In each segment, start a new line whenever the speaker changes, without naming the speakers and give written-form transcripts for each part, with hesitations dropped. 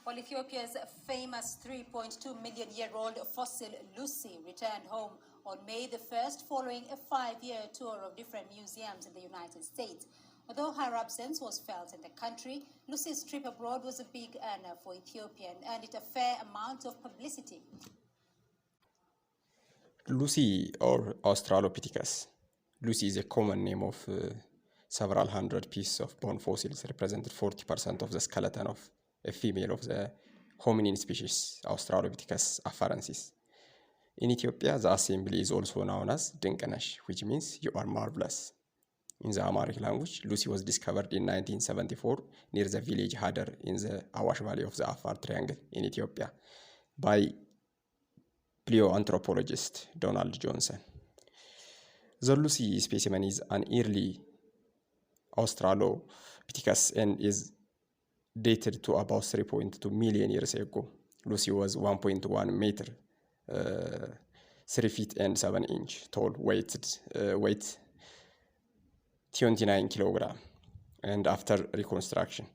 Well, Ethiopia's famous 3.2 million-year-old fossil Lucy returned home on May the 1st following a 5-year tour of different museums in the United States. Although her absence was felt in the country, Lucy's trip abroad was a big earner for Ethiopia and earned it a fair amount of publicity.
Lucy, or Australopithecus. Lucy is a common name of several hundred pieces of bone fossils, represented 40% of the skeleton of a female of the hominin species Australopithecus afarensis. In Ethiopia, the assembly is also known as Dinkenesh, which means you are marvelous. In the Amharic language, Lucy was discovered in 1974 near the village Hader in the Awash Valley of the Afar Triangle in Ethiopia by paleoanthropologist Donald Johnson. The Lucy specimen is an early Australopithecus and is dated to about 3.2 million years ago. Lucy was 1.1 meter, 3 feet and 7 inches tall, weight 29 kilogram, and after reconstruction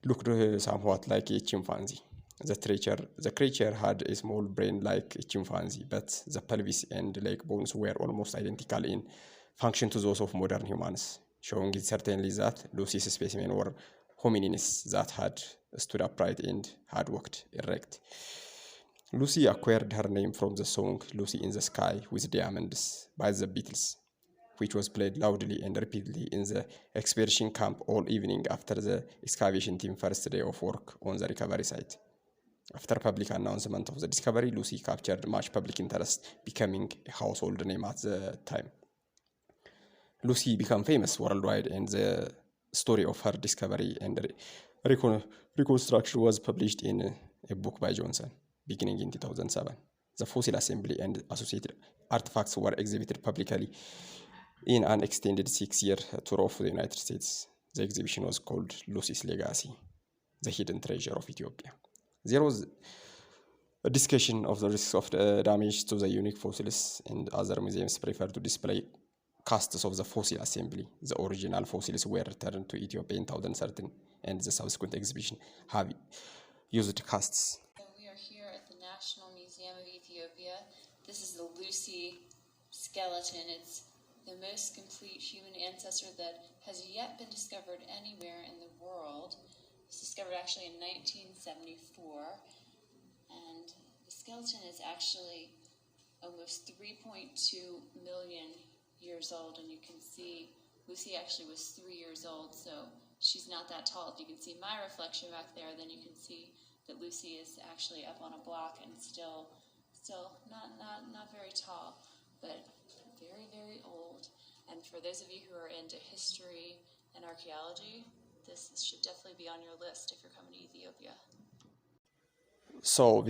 looked somewhat like a chimpanzee. The creature had a small brain like a chimpanzee, but the pelvis and leg bones were almost identical in function to those of modern humans, showing certainly that Lucy's specimen were hominins that had stood upright and had walked erect. Lucy acquired her name from the song Lucy in the Sky with Diamonds by the Beatles, which was played loudly and repeatedly in the expedition camp all evening after the excavation team's first day of work on the recovery site. After public announcement of the discovery, Lucy captured much public interest, becoming a household name at the time. Lucy became famous worldwide, and the story of her discovery and reconstruction was published in a book by Johnson, beginning in 2007. The fossil assembly and associated artifacts were exhibited publicly in an extended 6-year tour of the United States. The exhibition was called Lucy's Legacy, the Hidden Treasure of Ethiopia. There was a discussion of the risks of damage to the unique fossils, and other museums prefer to display casts of the fossil assembly. The original fossils were returned to Ethiopia in 2013, and the subsequent exhibition have used casts.
We are here at the National Museum of Ethiopia. This is the Lucy skeleton. It's the most complete human ancestor that has yet been discovered anywhere in the world. It was discovered actually in 1974, and the skeleton is actually almost 3.2 million years old, and you can see Lucy actually was 3 years old, so she's not that tall. If you can see my reflection back there, then you can see that Lucy is actually up on a block and still not very tall, but very, very old. And for those of you who are into history and archaeology, this should definitely be on your list if you're coming to Ethiopia.
So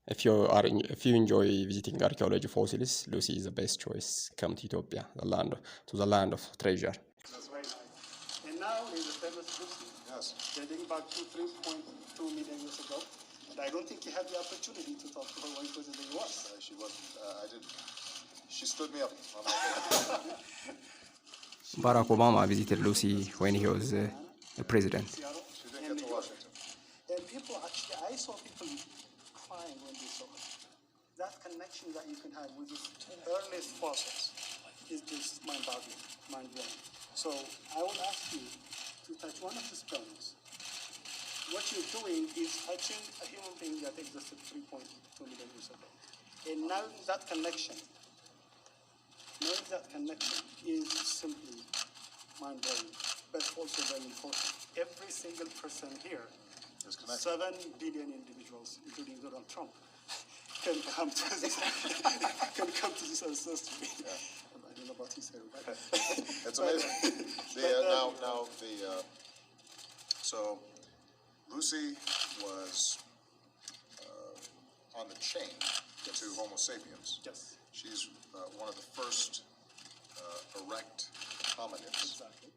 if you enjoy visiting archaeology fossils, Lucy is the best choice. Come to Ethiopia, the land of treasure.
That's very nice. And now is the famous Lucy.
Yes.
Dating back to 3.2 million years ago. And I don't think you had the opportunity to talk to her when she was in the US.
She wasn't. I didn't. She stood me up.
Barack Obama visited Lucy when he was president.
She didn't get to Washington.
And people actually, I saw people crying when they saw her. That connection that you can have with the earliest fossils is just mind-boggling, mind-blowing. So I would ask you to touch one of the stones. What you're doing is touching a human being that existed 3.2 million years ago. And now that connection is simply mind-blowing, but also very important. Every single person here, 7 billion individuals, including Donald Trump, can come to this ancestry. Yeah. I don't know about his hair, right?
It's amazing. So Lucy was on the chain to Homo sapiens.
Yes.
She's one of the first erect hominids.
Exactly.